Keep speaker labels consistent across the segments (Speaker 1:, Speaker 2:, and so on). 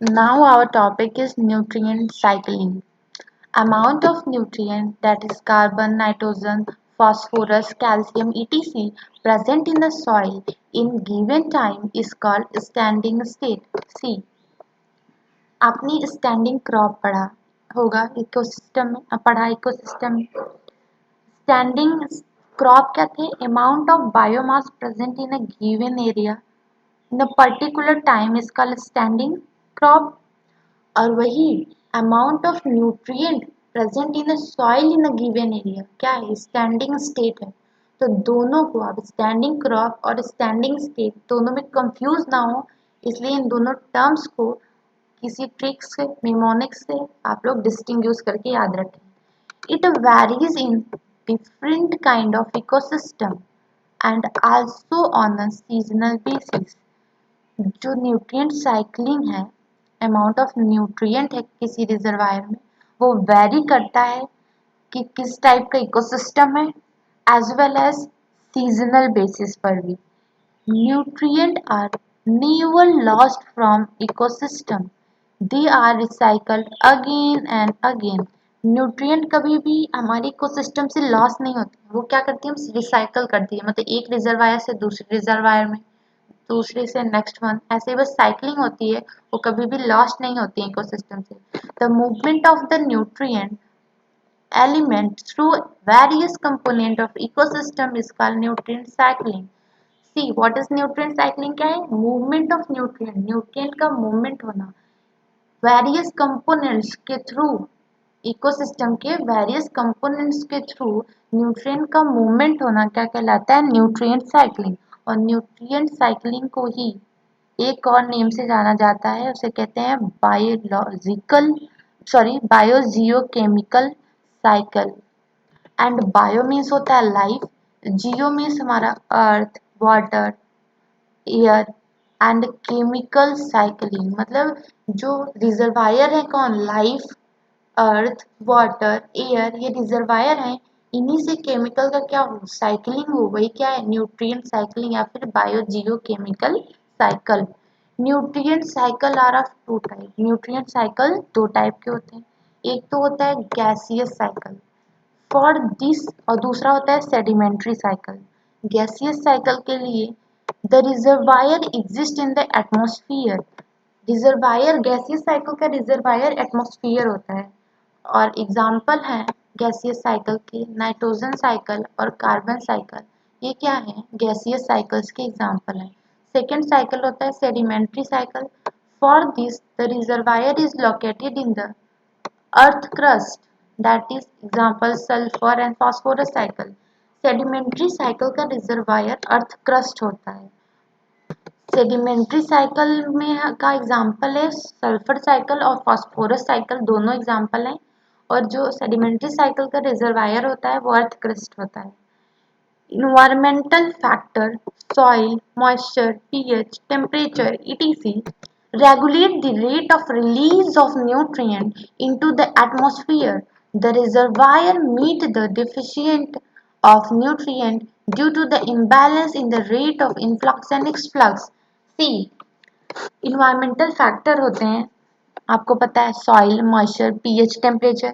Speaker 1: Now our topic is nutrient cycling. Amount of nutrient, that is carbon, nitrogen, phosphorus, calcium, etc. present in the soil in given time is called standing state. See, आपने standing crop पढ़ा होगा ecosystem में, पढ़ा ecosystem में. Standing crop क्या थे? Amount of biomass present in a given area in a particular time is called standing crop. और वही amount of nutrient present in soil in a given area क्या है? स्टैंडिंग स्टेट है. तो दोनों को आप स्टैंडिंग क्रॉप और स्टैंडिंग स्टेट दोनों में कंफ्यूज ना हो, इसलिए इन दोनों टर्म्स को किसी ट्रिक्स से निमोनिक्स से आप लोग डिस्टिंग्विश करके याद रखें. It varies in different kind of ecosystem and also on a seasonal basis. जो न्यूट्रिएंट साइक्लिंग है, अमाउंट ऑफ न्यूट्रिएंट है किसी रिजर्वायर में, वो वेरी करता है कि किस टाइप का इकोसिस्टम है as well as seasonal basis पर भी. Nutrient are never lost from ecosystem, they are recycled again and again. Nutrient कभी भी हमारे इकोसिस्टम से लॉस नहीं होते, वो क्या करती है, रिसाइकल करती है. मतलब एक रिजर्वायर से दूसरे रिजर्वायर में, दूसरे से नेक्स्ट वन, ऐसे बस साइक्लिंग होती है, वो कभी भी लॉस्ट नहीं होती है इकोसिस्टम से. The movement of the nutrient element through various component of ecosystem is called nutrient cycling. See, what is nutrient cycling? क्या है? Movement of nutrient, nutrient का movement होना various components के through, इकोसिस्टम के वेरियस कंपोनेंट्स के through nutrient का movement होना क्या कहलाता है? Nutrient cycling. और न्यूट्रिएंट साइक्लिंग को ही एक और नेम से जाना जाता है, उसे कहते हैं biological biogeochemical cycle. And bio means होता है लाइफ, जियो मीन्स हमारा earth, water, air, and chemical cycling. मतलब जो रिजर्वायर है कौन? लाइफ, अर्थ, वाटर, एयर, ये रिजर्वायर हैं. इन्हीं से केमिकल का क्या हो? साइकिलिंग हो. वही क्या है? न्यूट्रिएंट साइकिलिंग या फिर biogeochemical cycle. Nutrient cycle are of two type. Nutrient cycle दो टाइप के होते हैं. एक तो होता है गैसियस साइकिल फॉर दिस, और दूसरा होता है सेडिमेंट्री साइकिल. गैसियस साइकिल के लिए the reservoir exist in the atmosphere. Reservoir, gaseous cycle का रिजर्वायर एटमॉस्फेयर होता है. और एग्जाम्पल हैं गैसियस साइकिल के नाइट्रोजन साइकिल और कार्बन साइकिल. ये क्या है? गैसियस साइकिल्स के एग्जाम्पल हैं. सेकेंड साइकिल होता है sedimentary cycle. For this the reservoir is located in the earth crust, that is example sulphur and phosphorus cycle. Sedimentary cycle का रिजर्वायर अर्थ क्रस्ट होता है. सेडिमेंट्री साइकिल में का example है सल्फर साइकिल और phosphorus cycle, दोनों example हैं. और जो सेडिमेंट्री साइकिल का रिजर्वायर होता है वो अर्थ क्रस्ट होता है. Environmental factor, soil, moisture, pH, temperature, etc. regulate the rate of release of nutrient into the atmosphere. The reservoir meet the deficient of nutrient due to the imbalance in the rate of influx and exflux. See, environmental factor होते हैं, आपको पता है, soil, moisture, pH, temperature.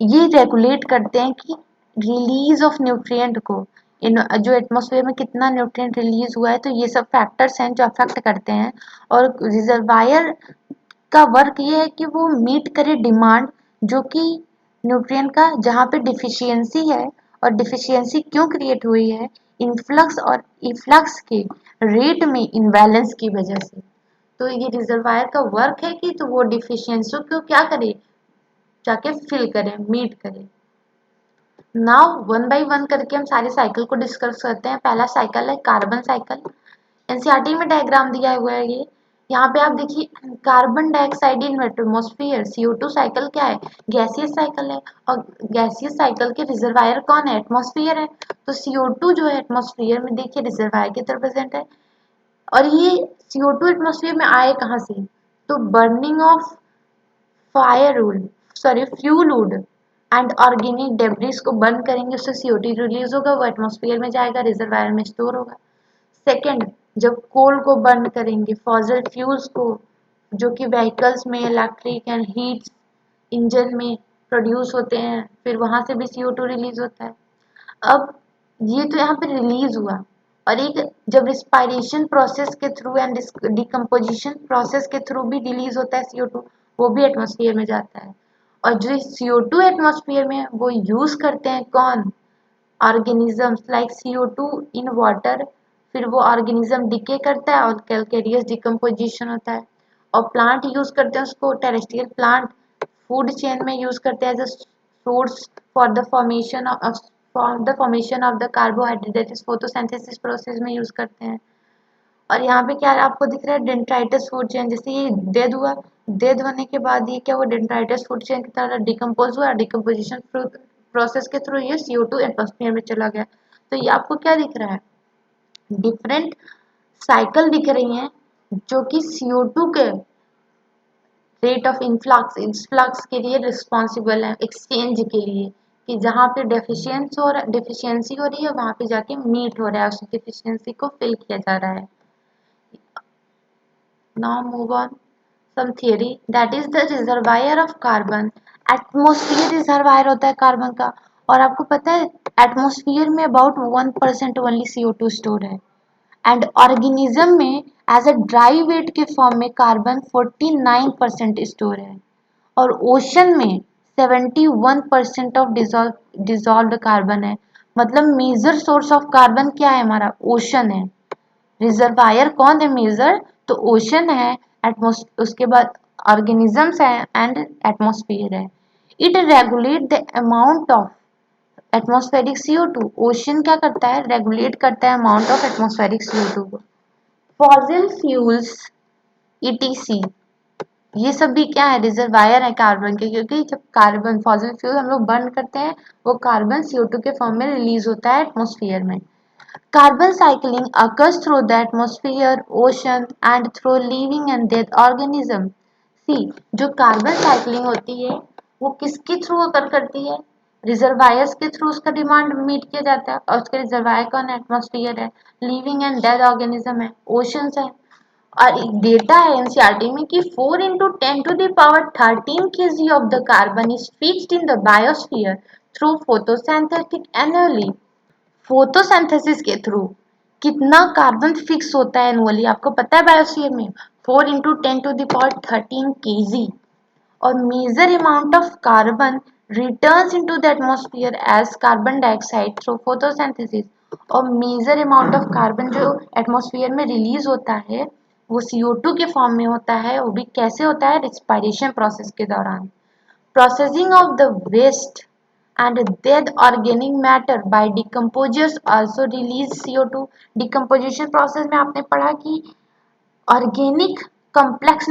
Speaker 1: ये regulate करते हैं कि release of nutrient को, इन जो एटमॉस्फेयर में कितना न्यूट्रिएंट रिलीज हुआ है. तो ये सब फैक्टर्स हैं जो अफेक्ट करते हैं. और रिजर्वायर का वर्क ये है कि वो मीट करे डिमांड, जो कि न्यूट्रिएंट का जहाँ पे डिफिशियंसी है. और डिफिशियंसी क्यों क्रिएट हुई है? इनफ्लक्स और इफ्लक्स के रेट में इनबैलेंस की वजह से. तो ये रिजर्वायर का वर्क है कि तो वो डिफिशियंसी को क्या करे, जाके फिल करे, मीट करे. नाउ वन बाय वन करके हम सारे साइकिल को डिस्कस करते हैं. पहला साइकिल है कार्बन साइकिल. एनसीईआरटी में डायग्राम दिया हुआ है ये. यहाँ पे आप देखिए carbon dioxide in atmosphere, CO2 cycle क्या है? गैसियस साइकिल है. और गैसियस साइकिल के रिजर्वायर कौन है? एटमॉस्फेयर है. तो CO2 जो है एटमॉस्फेयर में देखिए रिजर्वायर की तरफ प्रेजेंट है. और ये CO2 एटमॉस्फेयर में आए कहाँ से? तो burning of fuel wood and organic debris को बर्न करेंगे, उससे CO2 रिलीज होगा, वो एटमॉस्फेयर में जाएगा, रिजर्वायर में स्टोर होगा. सेकेंड, जब कोल को बर्न करेंगे, फॉसिल फ्यूल्स को जो कि व्हीकल्स में इलेक्ट्रिक एंड हीट इंजन में प्रोड्यूस होते हैं, फिर वहां से भी CO2 रिलीज होता है। अब ये तो यहाँ पे रिलीज हुआ, और एक जब रिस्पायरेशन प्रोसेस के थ्रू एंड डिकम्पोजिशन प्रोसेस के थ्रू भी रिलीज होता है CO2, वो भी एटमॉस्फेयर में जाता है। और जो CO2 एटमॉस्फेयर में वो यूज करते हैं कौन? Organisms like CO2 in water. फिर वो ऑर्गेनिज्म डिके करता है और कैलकेरियस डिकम्पोजिशन होता है। और प्लांट यूज करते हैं उसको, टेरेस्ट्रियल प्लांट फूड चेन में यूज करते हैं as a source for the formation of the carbohydrate, that is photosynthesis process में यूज करते हैं। और यहाँ पे क्या आपको दिख रहा है? डेंड्राइटिस फूड चेन। जैसे ये डेड हुआ, डेड होने के बाद ये क्या हुआ? डेंड्राइटिस फूड चेन की तरह डिकम्पोज हुआ, डिकम्पोजिशन प्रोसेस के थ्रू ये CO2 एटमॉस्फेयर में चला गया। तो ये आपको क्या दिख रहा है? डिफरेंट साइकिल दिख रही हैं जो कि CO2 के रेट ऑफ इन्फ्लक्स के लिए रिस्पॉन्सिबल है, एक्सचेंज के लिए, कि जहाँ पे डेफिशिएंसी हो रही है वहाँ पे जाके मीट हो रहा है, उस डेफिशिएंसी को फिल किया जा रहा है। Now move on some theory, that is the reservoir of carbon। Atmosphere reservoir होता है कार्बन का। और आपको पता है एटमोस्फियर में अबाउट 1% ओनली CO2 स्टोर है। एंड ऑर्गेनिज्म में एज अ ड्राई वेट के फॉर्म में कार्बन 49% स्टोर है। और ओशन में 71% ऑफ डिजॉल्व्ड कार्बन है। मतलब मेजर सोर्स ऑफ कार्बन क्या है? हमारा ओशन है। रिजर्वायर कौन है मेजर? तो ओशन है, उसके बाद ऑर्गेनिजम्स है एंड एटमॉस्फेयर है। It regulate the amount of atmospheric CO2। Ocean क्या करता है? रेगुलेट करता है अमाउंट ऑफ एटमॉस्फेरिक CO2 को। फॉसिल फ्यूल्स ETC, ये सब भी क्या है? रिजर्वायर है कार्बन के, क्योंकि जब कार्बन फॉसिल फ्यूल हम लोग बर्न करते हैं वो कार्बन CO2 के फॉर्म में रिलीज होता है एटमॉस्फेयर में। Carbon cycling occurs through the atmosphere, ocean and through living and dead organisms। See, जो कार्बन साइकिलिंग होती है वो किसके थ्रू अकर करती है? रिजर्वायर्स के थ्रू उसका डिमांड मीट किया जाता है। और उसके रिजर्वायर कौन है? एटमॉस्फेयर है। लिविंग एंड डेड ऑर्गेनिज्म है, ओशंस है। और एक डेटा है एनसीईआरटी में कि 4 into 10 to the power 13 kg of the carbon is fixed in the biosphere through photosynthetic annually। Photosynthesis के थ्रू कितना कार्बन फिक्स होता है एनुअली आपको पता है? बायोस्फीयर में 4 into 10 to the power 13 kg। और major amount of carbon returns into the atmosphere as carbon dioxide through photosynthesis. और मेजर अमाउंट ऑफ कार्बन जो एटमॉस्फेयर में रिलीज होता है वो CO2 के फॉर्म में होता है। वो भी कैसे होता है? रिस्पायरेशन प्रोसेस के दौरान। Processing of the waste and dead organic matter by decomposers also release CO2। Decomposition process में आपने पढ़ा कि ऑर्गेनिक कम्प्लेक्स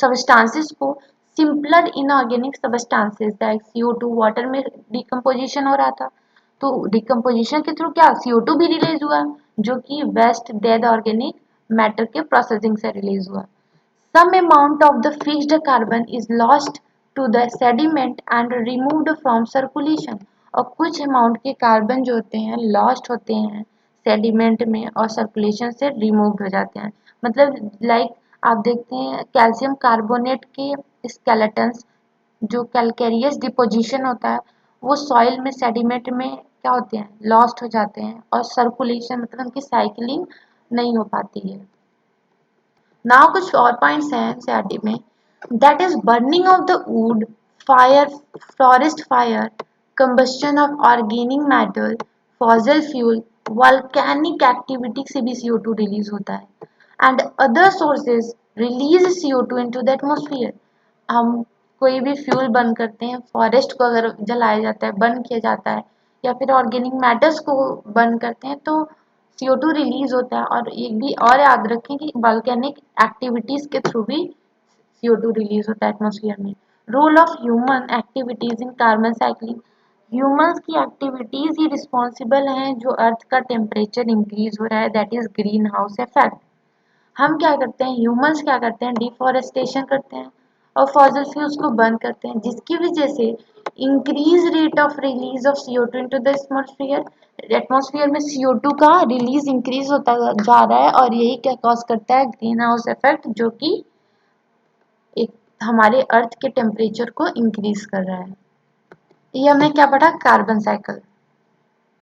Speaker 1: सबस्टांसेस को simpler inorganic substances like CO2 water में डिकम्पोजिशन हो रहा था। तो डिकम्पोजिशन के थ्रू क्या CO2 भी रिलीज हुआ, जो कि वेस्ट डेड ऑर्गेनिक मैटर के प्रोसेसिंग से रिलीज हुआ। Some amount of the fixed carbon is lost to the sediment and removed from circulation। और कुछ अमाउंट के कार्बन जो होते हैं लॉस्ट होते हैं सेडिमेंट में और सर्कुलेशन से रिमूव हो जाते हैं। मतलब लाइक आप देखते हैं कैल्शियम कार्बोनेट के स्केलेटन्स, जो कैलकेरियस डिपोजिशन होता है वो सॉइल में सेडिमेंट में क्या होते हैं? लॉस्ट हो जाते हैं और सर्कुलेशन मतलब उनकी साइकिलिंग नहीं हो पाती है। नाउ कुछ और पॉइंट्स हैं एनसीईआरटी में, that is burning of the wood, fire, forest fire, combustion of organic matter, fossil fuel, volcanic activity से भी CO2 रिलीज होता है and other sources release CO2 into the atmosphere. हम कोई भी फ्यूल बर्न करते हैं, फॉरेस्ट को अगर जलाया जाता है, बर्न किया जाता है, या फिर ऑर्गेनिक मैटर्स को बर्न करते हैं तो CO2 रिलीज होता है। और एक भी और याद रखें कि वॉल्केनिक एक्टिविटीज के थ्रू भी CO2 रिलीज होता है एटमॉस्फेयर में। Role of human activities in carbon cycling, humans की एक्टिविटीज ही रिस्पॉन्सिबल हैं जो अर्थ का टेम्परेचर इंक्रीज हो रहा है, that is greenhouse effect. हम क्या करते हैं? ह्यूमंस क्या करते हैं? डिफॉरेस्टेशन करते हैं और फॉसिल फ्यूल्स को बर्न करते हैं, जिसकी वजह से increase rate of release of CO2 into the atmosphere. Atmosphere में CO2 का रिलीज इंक्रीज होता जा रहा है और यही क्या कॉज करता है? ग्रीन हाउस इफेक्ट, जो कि एक हमारे अर्थ के टेम्परेचर को इंक्रीज कर रहा है। ये हमने क्या पढ़ा, कार्बन साइकिल।